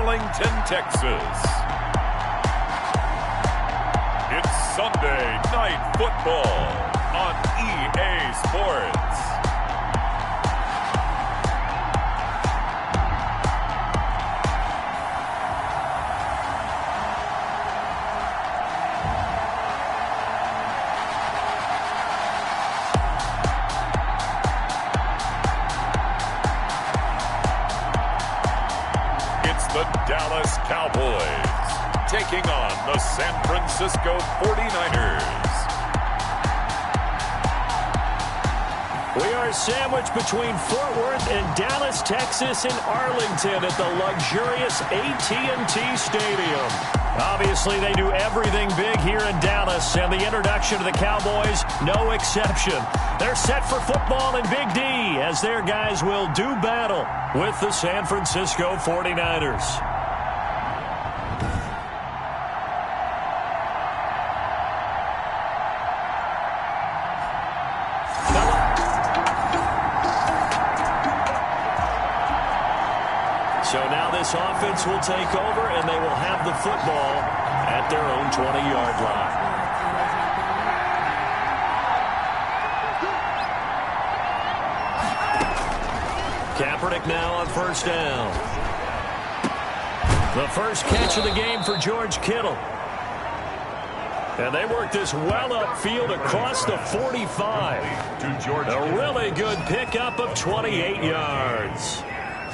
Arlington, Texas. It's Sunday Night Football on EA Sports. The Dallas Cowboys taking on the San Francisco 49ers. We are sandwiched between Fort Worth and Dallas, Texas, and Arlington at the luxurious AT&T Stadium. Obviously, they do everything big here in Dallas, and the introduction to the Cowboys, no exception. They're set for football in Big D as their guys will do battle with the San Francisco 49ers. So now this offense will take over, and they will have the football at their own 20-yard line. Kaepernick now on first down. The first catch of the game for George Kittle. And they work this well upfield across the 45. A really good pickup of 28 yards.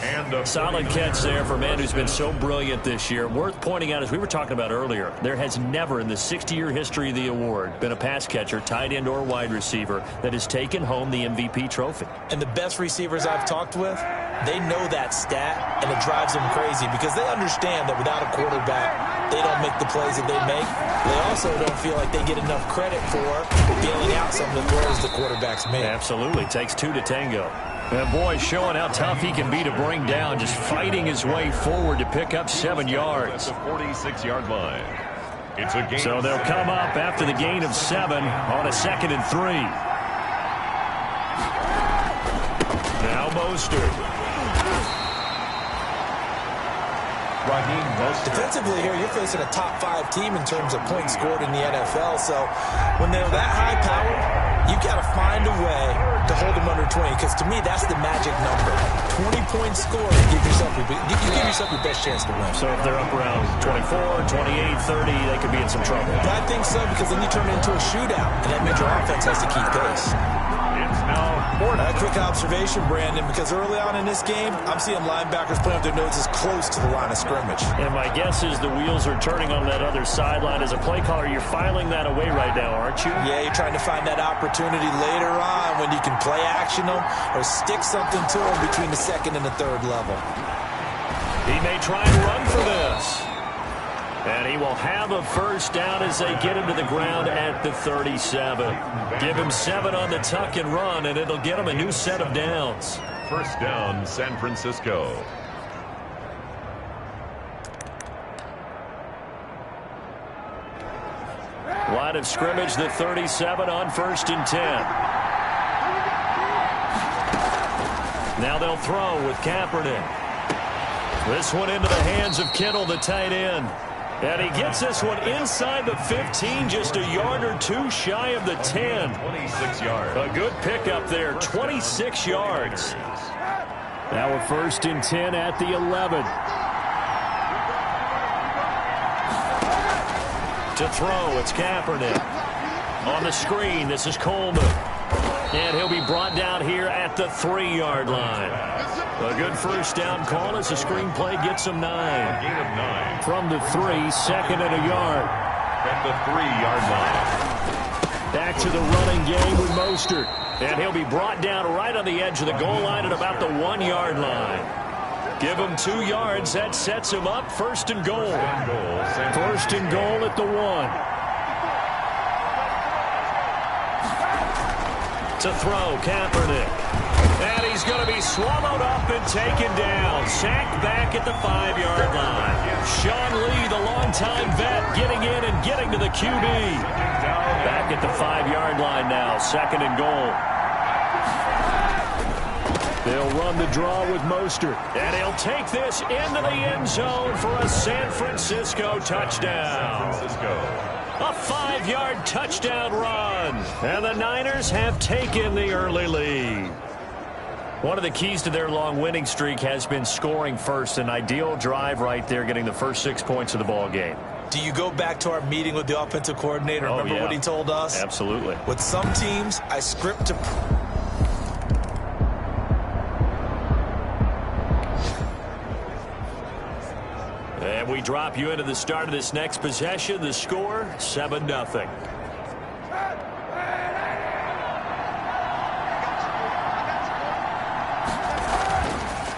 And a solid catch there for a man who's been so brilliant this year. Worth pointing out, as we were talking about earlier, there has never in the 60-year history of the award been a pass catcher, tight end, or wide receiver that has taken home the MVP trophy. And the best receivers I've talked with, they know that stat, and it drives them crazy because they understand that without a quarterback, they don't make the plays that they make. They also don't feel like they get enough credit for bailing out some of the throws the quarterbacks make. Absolutely. Takes two to tango. And boy, showing how tough he can be to bring down, just fighting his way forward to pick up 7 yards. At the 46-yard line. It's a gain. So they'll come up after the gain of 7 on a 2nd and 3. Now Mostert. Defensively here, you're facing a top 5 team in terms of points scored in the NFL. So when they're that high powered, you got to find a way to hold them under 20, because to me, that's the magic number. 20 points scored, you give yourself your best chance to win. So if they're up around 24, 28, 30, they could be in some trouble. I think so, because then you turn it into a shootout, and that means your offense has to keep pace. It's now A quick observation, Brandon, because early on in this game, I'm seeing linebackers putting up their noses close to the line of scrimmage. And my guess is the wheels are turning on that other sideline. As a play caller, you're filing that away right now, aren't you? Yeah, you're trying to find that opportunity later on when you can play action them or stick something to them between the 2nd and the 3rd level. He may try and run for this. And he will have a first down as they get him to the ground at the 37. Give him 7 on the tuck and run, and it'll get him a new set of downs. First down, San Francisco. Line of scrimmage, the 37 on 1st and 10. Now they'll throw with Kaepernick. This one into the hands of Kittle, the tight end. And he gets this one inside the 15, just a yard or two shy of the 10. 26 yards. A good pickup there, 26 yards. Now a 1st and 10 at the 11. To throw, it's Kaepernick. On the screen, this is Coleman. And he'll be brought down here at the 3-yard line. A good first down call as the screen play gets him 9. Gain of 9. From the 3, 2nd and a yard. At the 3-yard line. Back to the running game with Mostert. And he'll be brought down right on the edge of the goal line at about the 1-yard line. Give him 2 yards. That sets him up. 1st and goal. 1st and goal at the 1. To throw, Kaepernick. And he's going to be swallowed up and taken down. Sacked back at the 5-yard line. Sean Lee, the longtime vet, getting in and getting to the QB. Back at the 5-yard line now, 2nd and goal. They'll run the draw with Mostert. And he'll take this into the end zone for a San Francisco touchdown. San Francisco. A 5-yard touchdown run. And the Niners have taken the early lead. One of the keys to their long winning streak has been scoring first. An ideal drive right there, getting the first 6 points of the ball game. Do you go back to our meeting with the offensive coordinator? Remember what he told us? Absolutely. With some teams, I script to... And we drop you into the start of this next possession. The score, 7-0.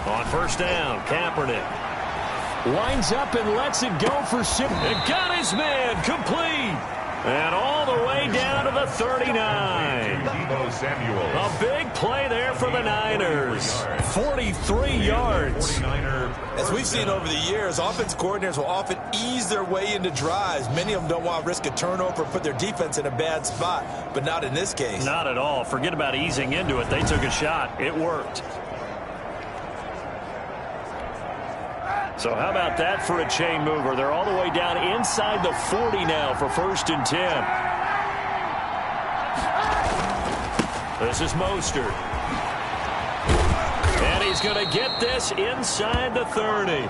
On first down, Kaepernick winds up and lets it go for Sim. And got his man complete. And all the way down to the 39. A big play there for the Niners. 43 yards. As we've seen over the years, offense coordinators will often ease their way into drives. Many of them don't want to risk a turnover or put their defense in a bad spot, but not in this case. Not at all. Forget about easing into it. They took a shot. It worked. So how about that for a chain mover? They're all the way down inside the 40 now for 1st and 10. This is Mostert. And he's going to get this inside the 30.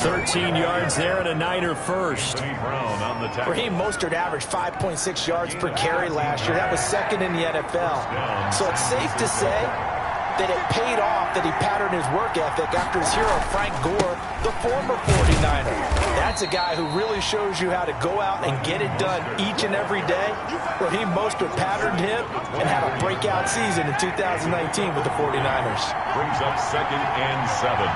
13 yards there and a Niner first. Raheem Mostert averaged 5.6 yards per carry last year. That was 2nd in the NFL. So it's safe to say that it paid off that he patterned his work ethic after his hero Frank Gore, the former 49er. That's a guy who really shows you how to go out and get it done each and every day. Raheem Mostert patterned him and had a breakout season in 2019 with the 49ers. Brings up 2nd and 7.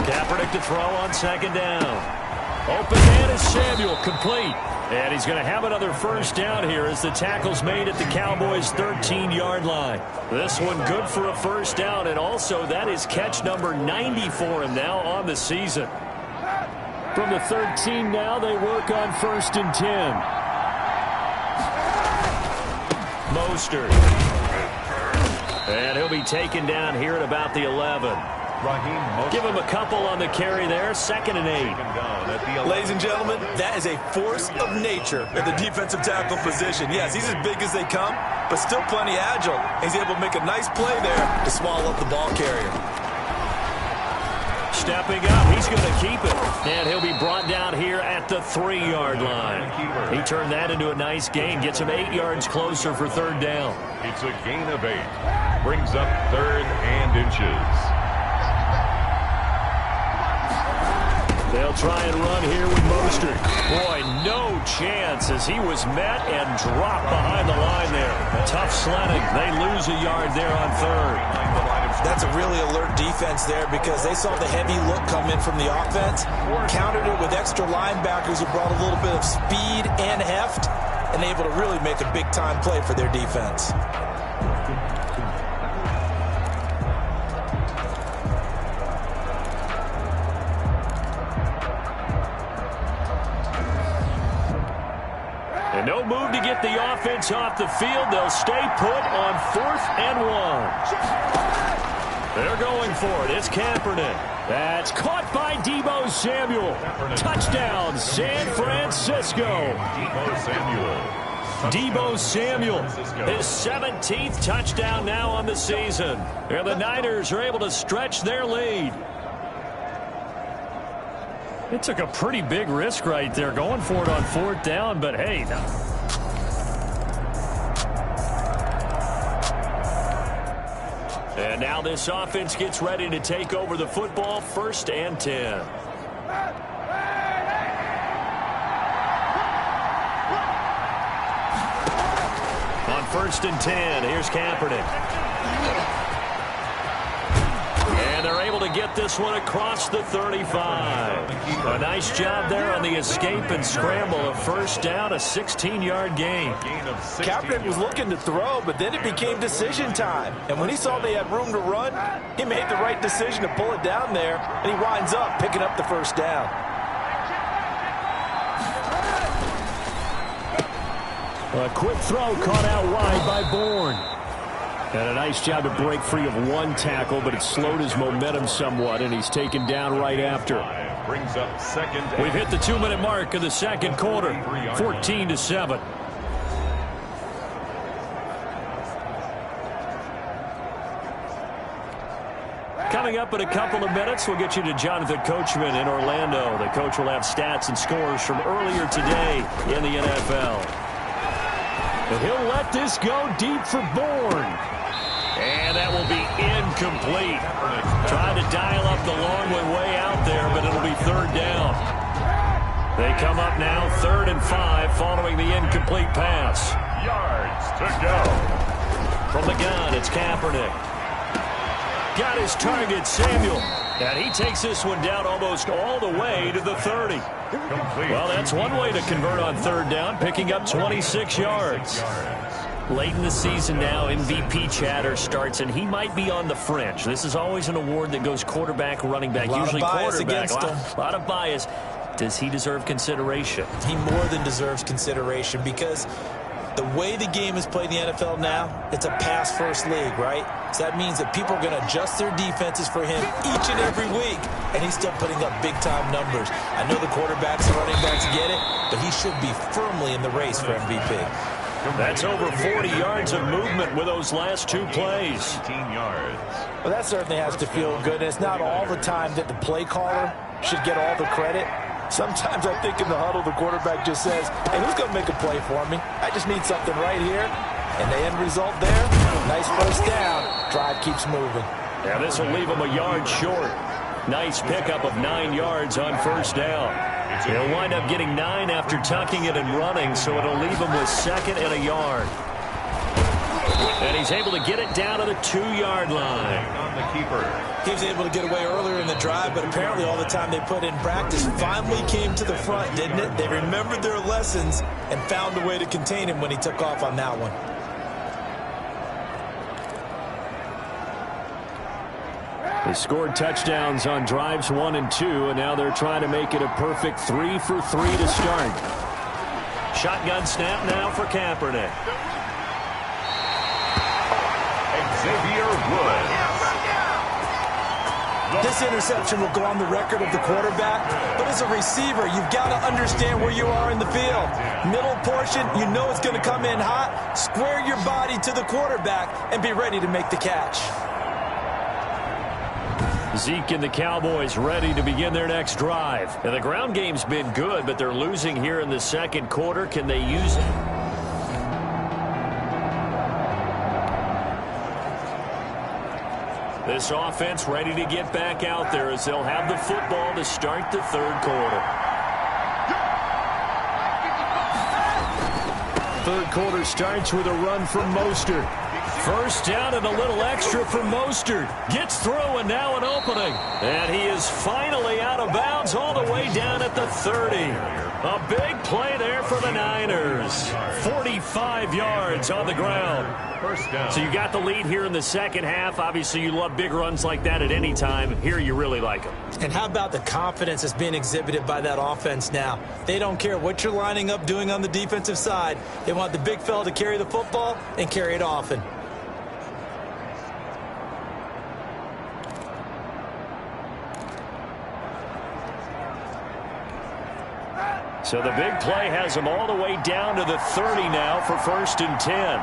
Kaepernick to throw on 2nd down. Open man is Samuel, complete. And he's going to have another first down here as the tackle's made at the Cowboys' 13-yard line. This one good for a first down, and also that is catch number 90 for him now on the season. From the 13 now, they work on 1st and 10. Mostert. And he'll be taken down here at about the 11. Give him a couple on the carry there. 2nd and 8. Ladies and gentlemen, that is a force of nature at the defensive tackle position. Yes, he's as big as they come, but still plenty agile. He's able to make a nice play there to swallow up the ball carrier. Stepping up, he's going to keep it. And he'll be brought down here at the 3-yard line. He turned that into a nice gain. Gets him 8 yards closer for 3rd down. It's a gain of 8. Brings up 3rd and inches. They'll try and run here with Mostert. Boy, no chance as he was met and dropped behind the line there. Tough sledding. They lose a yard there on 3rd. That's a really alert defense there because they saw the heavy look come in from the offense, countered it with extra linebackers who brought a little bit of speed and heft, and able to really make a big-time play for their defense. And no move to get the offense off the field. They'll stay put on 4th and 1. They're going for it. It's Kaepernick. That's caught by Deebo Samuel. Touchdown, San Francisco. Deebo Samuel, his 17th touchdown now on the season. And the Niners are able to stretch their lead. It took a pretty big risk right there going for it on 4th down, but hey. And now this offense gets ready to take over the football. 1st and 10. On 1st and 10, here's Kaepernick. And they're able to get this one across the 35. A nice job there on the escape and scramble. A first down, a 16-yard gain. Kaepernick was looking to throw, but then it became decision time. And when he saw they had room to run, he made the right decision to pull it down there, and he winds up picking up the first down. A quick throw caught out wide by Bourne. And a nice job to break free of one tackle, but it slowed his momentum somewhat, and he's taken down right after. Brings up second. We've hit the 2-minute mark of the second quarter, 14-7. Coming up in a couple of minutes, we'll get you to Jonathan Coachman in Orlando. The coach will have stats and scores from earlier today in the NFL. And he'll let this go deep for Bourne. And that will be incomplete. Trying to dial up the long way out there, but it'll be third down. They come up now 3rd and 5 following the incomplete pass. Yards to go. From the gun, it's Kaepernick. Got his target, Samuel. And he takes this one down almost all the way to the 30. Complete. Well, that's one way to convert on third down, picking up 26 yards. Late in the season now, MVP chatter starts, and he might be on the fringe. This is always an award that goes quarterback, running back, usually quarterback. A lot of bias. Does he deserve consideration? He more than deserves consideration because the way the game is played in the NFL now, it's a pass-first league, right? So that means that people are going to adjust their defenses for him each and every week, and he's still putting up big-time numbers. I know the quarterbacks and running backs get it, but he should be firmly in the race for MVP. That's over 40 yards of movement with those last 2 plays. 18 yards. Well, that certainly has to feel good. And it's not all the time that the play caller should get all the credit. Sometimes I think in the huddle, the quarterback just says, hey, who's going to make a play for me? I just need something right here. And the end result there, nice first down. Drive keeps moving. Yeah, this will leave him a yard short. Nice pickup of 9 yards on first down. He'll wind up getting 9 after tucking it and running, so it'll leave him with 2nd and a yard. And he's able to get it down to the 2-yard line. On the keeper. He was able to get away earlier in the drive, but apparently all the time they put in practice finally came to the front, didn't it? They remembered their lessons and found a way to contain him when he took off on that one. They scored touchdowns on drives 1 and 2, and now they're trying to make it a perfect 3 for 3 to start. Shotgun snap now for Kaepernick. Xavier Woods. This interception will go on the record of the quarterback, but as a receiver, you've got to understand where you are in the field. Middle portion, you know it's going to come in hot. Square your body to the quarterback and be ready to make the catch. Zeke and the Cowboys ready to begin their next drive. And the ground game's been good, but they're losing here in the second quarter. Can they use it? This offense ready to get back out there as they'll have the football to start the third quarter. Third quarter starts with a run from Mostert. First down and a little extra for Mostert. Gets through and now an opening. And he is finally out of bounds all the way down at the 30. A big play there for the Niners. 45 yards on the ground. First down. So you got the lead here in the second half. Obviously, you love big runs like that at any time. Here you really like them. And how about the confidence that's being exhibited by that offense now? They don't care what you're lining up doing on the defensive side. They want the big fella to carry the football and carry it often. So the big play has them all the way down to the 30 now for 1st and 10.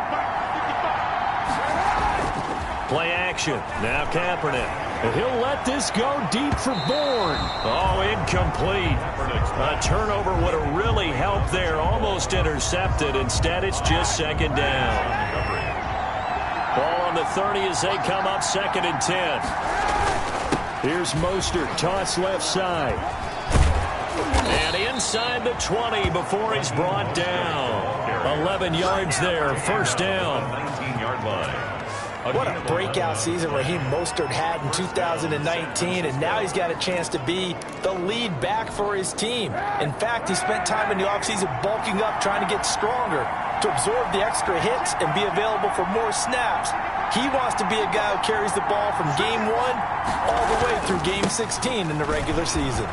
Play action. Now Kaepernick. And he'll let this go deep for Bourne. Oh, incomplete. A turnover would have really helped there. Almost intercepted. Instead, it's just 2nd down. Ball on the 30 as they come up 2nd and 10. Here's Mostert. Toss left side. And inside the 20 before he's brought down. 11 yards there. First down. 19-yard line. What a breakout season Raheem Mostert had in 2019, and now he's got a chance to be the lead back for his team. In fact, he spent time in the offseason bulking up, trying to get stronger, to absorb the extra hits and be available for more snaps. He wants to be a guy who carries the ball from game 1 all the way through game 16 in the regular season.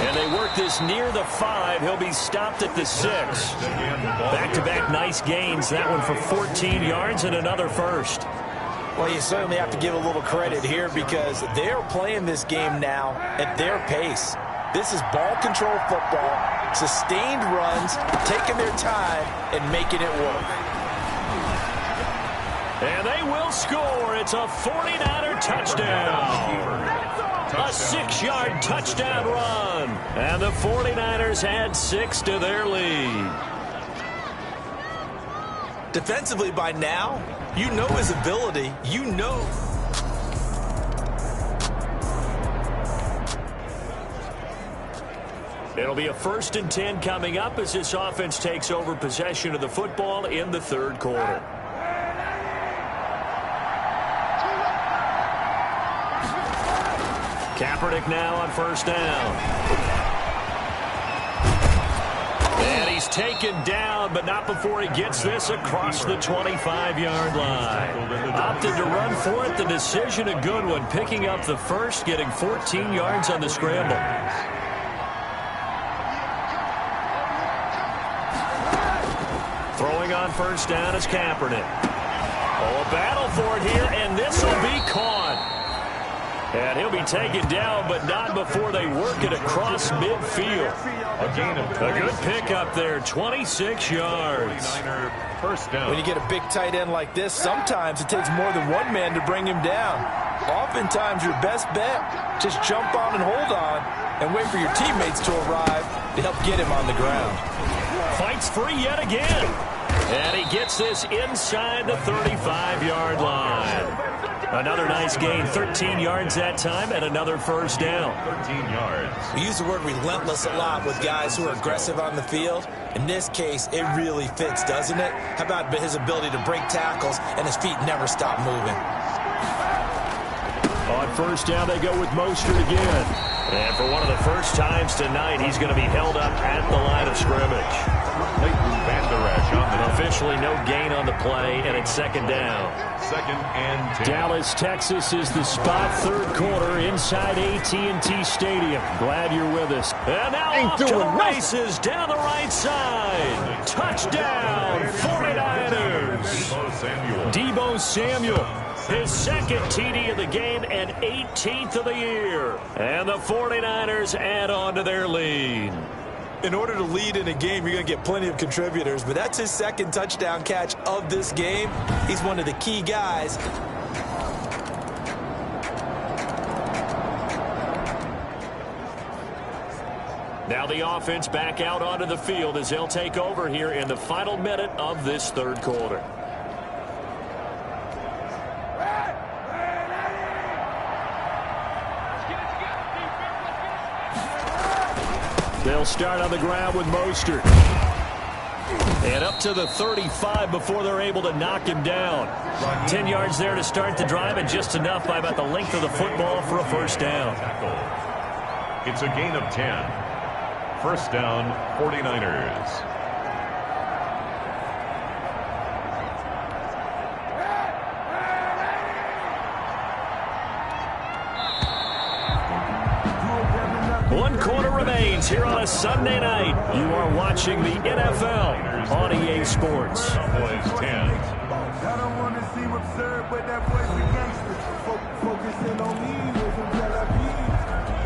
And they work this near the 5. He'll be stopped at the 6. Back-to-back nice gains. That one for 14 yards and another first. Well, you certainly have to give a little credit here because they're playing this game now at their pace. This is ball control football, sustained runs, taking their time and making it work. And they will score. It's a 49er touchdown. A 6-yard touchdown run. And the 49ers add 6 to their lead. Defensively by now, you know his ability. You know. It'll be a 1st and 10 coming up as this offense takes over possession of the football in the 3rd quarter. Kaepernick now on 1st down. And he's taken down, but not before he gets this across the 25-yard line. Opted to run for it. The decision a good one. Picking up the 1st, getting 14 yards on the scramble. Throwing on 1st down is Kaepernick. Oh, a battle for it here, and this will be caught. And he'll be taken down, but not before they work it across midfield. A good pickup there, 26 yards. 1st down. When you get a big tight end like this, sometimes it takes more than one man to bring him down. Oftentimes, your best bet, just jump on and hold on and wait for your teammates to arrive to help get him on the ground. Fights free yet again. And he gets this inside the 35-yard line. Another nice gain, 13 yards that time, and another 1st down. 13 yards. We use the word relentless a lot with guys who are aggressive on the field. In this case, it really fits, doesn't it? How about his ability to break tackles and his feet never stop moving? On 1st down, they go with Mostert again. And for one of the first times tonight, he's going to be held up at the line of scrimmage. Officially no gain on the play, and it's 2nd down. 2nd and 10. Dallas, Texas is the spot, 3rd quarter inside AT&T Stadium. Glad you're with us. And now off to the races down the right side. Touchdown, 49ers. Deebo Samuel. His 2nd TD of the game and 18th of the year. And the 49ers add on to their lead. In order to lead in a game, you're going to get plenty of contributors, but that's his 2nd touchdown catch of this game. He's one of the key guys. Now the offense back out onto the field as they'll take over here in the final minute of this 3rd quarter. They'll start on the ground with Mostert. And up to the 35 before they're able to knock him down. 10 yards there to start the drive, and just enough by about the length of the football for a 1st down. It's a gain of 10. 1st down, 49ers. One quarter remains here on a Sunday night. You are watching the NFL on EA Sports. Cowboys 10. I don't want to seem absurd, but that voice is gangster. Focusing on me with some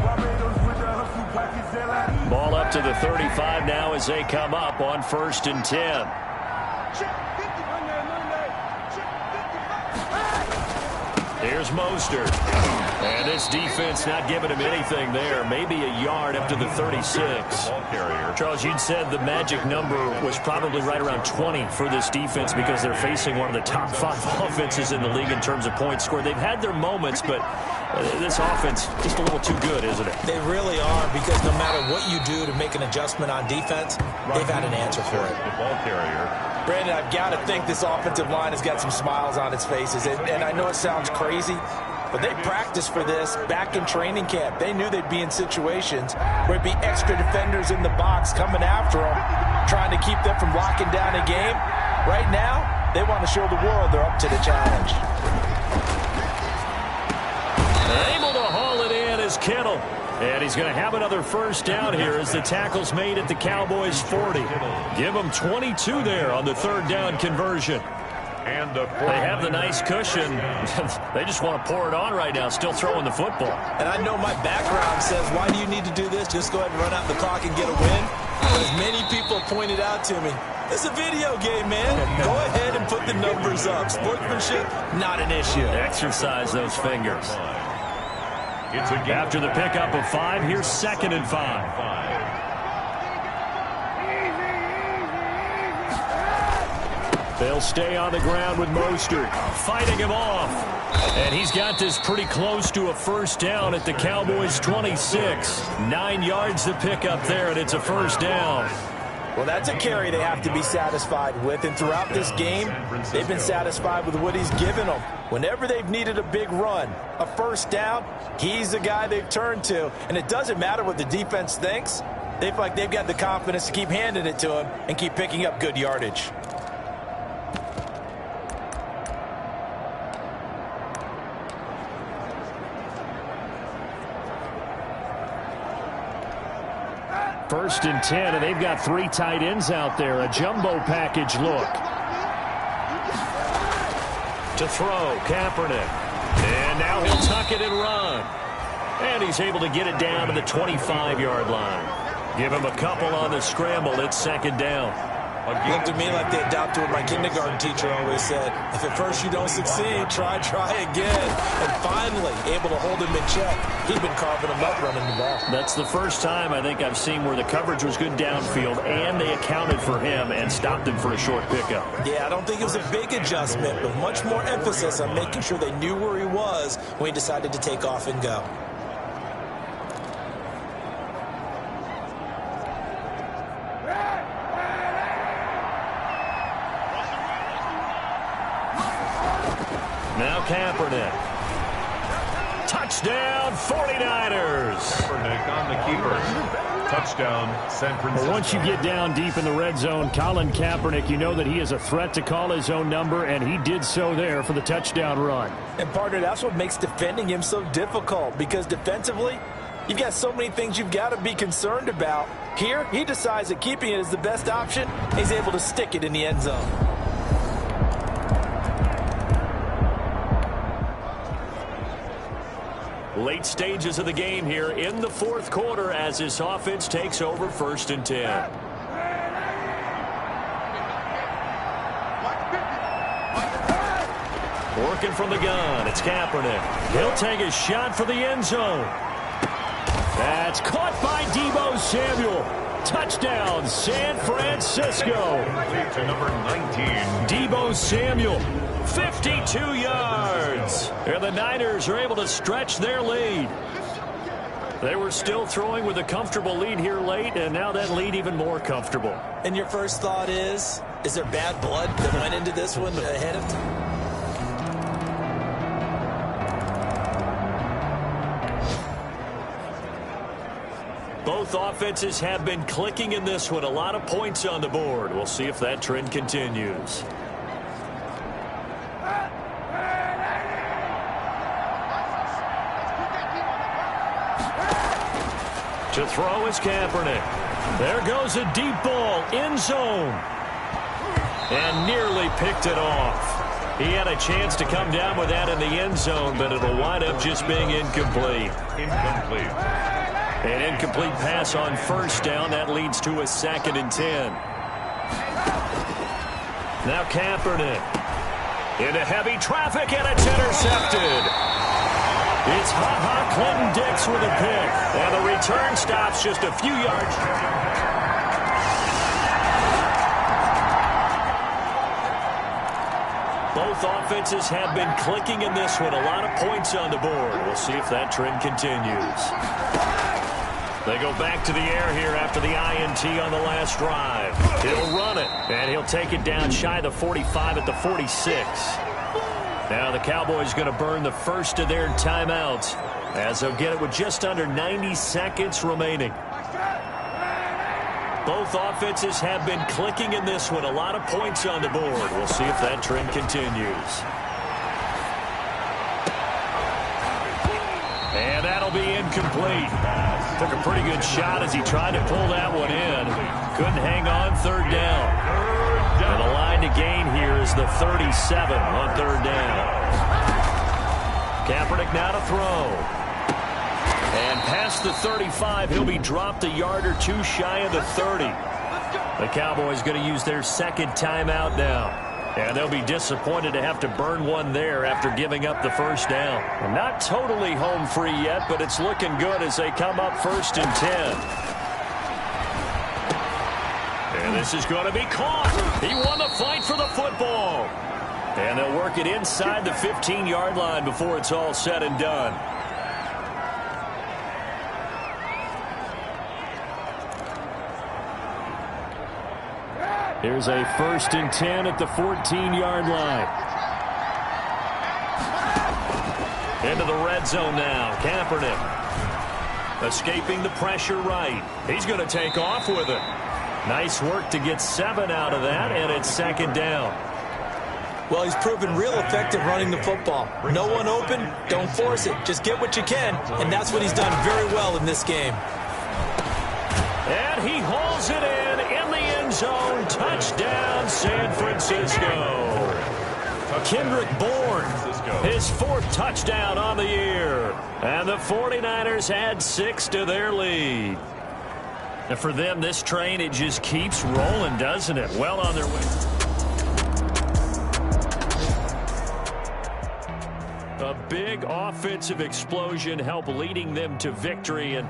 Barbados with the hustle pockets. Ball up to the 35 now as they come up on 1st and 10. Here's Mostert. And this defense not giving him anything there. Maybe a yard up to the 36. Ball carrier. Charles, you'd said the magic number was probably right around 20 for this defense because they're facing one of the top 5 offenses in the league in terms of points scored. They've had their moments, but this offense just a little too good, isn't it? They really are, because no matter what you do to make an adjustment on defense, they've had an answer for it. The ball carrier. Brandon, I've got to think this offensive line has got some smiles on its faces. And I know it sounds crazy, but they practiced for this back in training camp. They knew they'd be in situations where it'd be extra defenders in the box coming after them, trying to keep them from locking down a game. Right now, they want to show the world they're up to the challenge. Able to haul it in is Kittle. And he's going to have another first down here as the tackle's made at the Cowboys' 40. Give them 22 there on the third down conversion. And they have the nice cushion. They just want to pour it on right now, still throwing the football. And I know my background says, why do you need to do this? Just go ahead and run out the clock and get a win. As many people pointed out to me, it's a video game, man. Go ahead and put the numbers up. Sportsmanship, not an issue. Exercise those fingers. After the pickup of 5, here's 2nd and 5. They'll stay on the ground with Mostert, fighting him off. And he's got this pretty close to a first down at the Cowboys' 26. 9 yards to pick up there, and it's a first down. Well, that's a carry they have to be satisfied with. And throughout this game, they've been satisfied with what he's given them. Whenever they've needed a big run, a first down, he's the guy they've turned to. And it doesn't matter what the defense thinks. They feel like they've got the confidence to keep handing it to him and keep picking up good yardage. First and 10, and they've got 3 tight ends out there. A jumbo package look. To throw, Kaepernick. And now he'll tuck it and run. And he's able to get it down to the 25-yard line. Give him a couple on the scramble. It's 2nd down. Looked to me like they adopted what my kindergarten teacher always said. If at first you don't succeed, try again. And finally, able to hold him in check. He'd been carving him up running the ball. That's the first time I think I've seen where the coverage was good downfield, and they accounted for him and stopped him for a short pickup. Yeah, I don't think it was a big adjustment, but much more emphasis on making sure they knew where he was when he decided to take off and go. Now Kaepernick. Touchdown, 49ers. Kaepernick on the keeper. Touchdown, San Francisco. Well, once you get down deep in the red zone, Colin Kaepernick, you know that he is a threat to call his own number, and he did so there for the touchdown run. And, partner, that's what makes defending him so difficult, because defensively, you've got so many things you've got to be concerned about. Here, he decides that keeping it is the best option. He's able to stick it in the end zone. Late stages of the game here in the 4th quarter as this offense takes over 1st and 10. Working from the gun, it's Kaepernick. He'll take a shot for the end zone. That's caught by Deebo Samuel. Touchdown, San Francisco. To number 19. Deebo Samuel. 52 yards. And the Niners are able to stretch their lead. They were still throwing with a comfortable lead here late, and now that lead even more comfortable. And your first thought is there bad blood that went into this one ahead of time? Both offenses have been clicking in this one. A lot of points on the board. We'll see if that trend continues. To throw is Kaepernick. There goes a deep ball, end zone. And nearly picked it off. He had a chance to come down with that in the end zone, but it'll wind up just being incomplete. Incomplete. An incomplete pass on first down. That leads to a 2nd and 10. Now Kaepernick. Into heavy traffic, and it's intercepted. It's Ha-Ha Clinton Dix with a pick. And the return stops just a few yards. Both offenses have been clicking in this one. A lot of points on the board. We'll see if that trend continues. They go back to the air here after the INT on the last drive. He'll run it, and he'll take it down shy of the 45 at the 46. Now the Cowboys going to burn the first of their timeouts as they'll get it with just under 90 seconds remaining. Both offenses have been clicking in this one. A lot of points on the board. We'll see if that trend continues. And that'll be incomplete. Took a pretty good shot as he tried to pull that one in. Couldn't hang on third down. And the line to gain here is the 37 on third down. Kaepernick now to throw. And past the 35, he'll be dropped a yard or two shy of the 30. The Cowboys going to use their second timeout now. And they'll be disappointed to have to burn one there after giving up the first down. Not totally home free yet, but it's looking good as they come up 1st and 10. And this is going to be caught. He won the fight for the football. And they'll work it inside the 15-yard line before it's all said and done. Here's a 1st and 10 at the 14-yard line. Into the red zone now. Kaepernick escaping the pressure right. He's going to take off with it. Nice work to get 7 out of that, and it's 2nd down. Well, he's proven real effective running the football. No one open, don't force it. Just get what you can, and that's what he's done very well in this game. And he hauls it in the end zone. Touchdown, San Francisco. Kendrick Bourne, his 4th touchdown on the year. And the 49ers add 6 to their lead. And for them, this train, it just keeps rolling, doesn't it? Well on their way. A big offensive explosion helped leading them to victory. And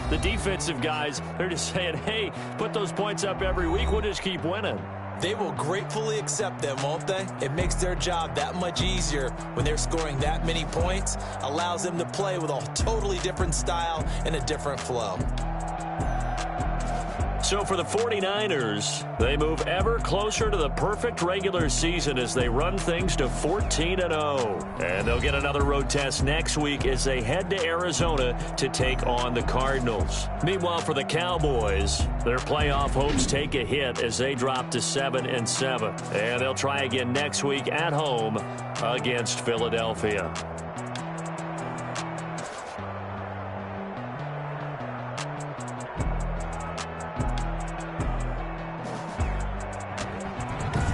the defensive guys, they're just saying, hey, put those points up every week. We'll just keep winning. They will gratefully accept them, won't they? It makes their job that much easier when they're scoring that many points. Allows them to play with a totally different style and a different flow. So for the 49ers, they move ever closer to the perfect regular season as they run things to 14-0. And they'll get another road test next week as they head to Arizona to take on the Cardinals. Meanwhile, for the Cowboys, their playoff hopes take a hit as they drop to 7-7. And they'll try again next week at home against Philadelphia.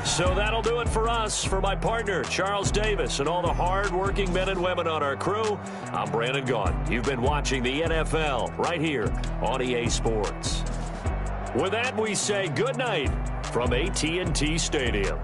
So that'll do it for us. For my partner, Charles Davis, and all the hard-working men and women on our crew, I'm Brandon Gaudin. You've been watching the NFL right here on EA Sports. With that, we say good night from AT&T Stadium.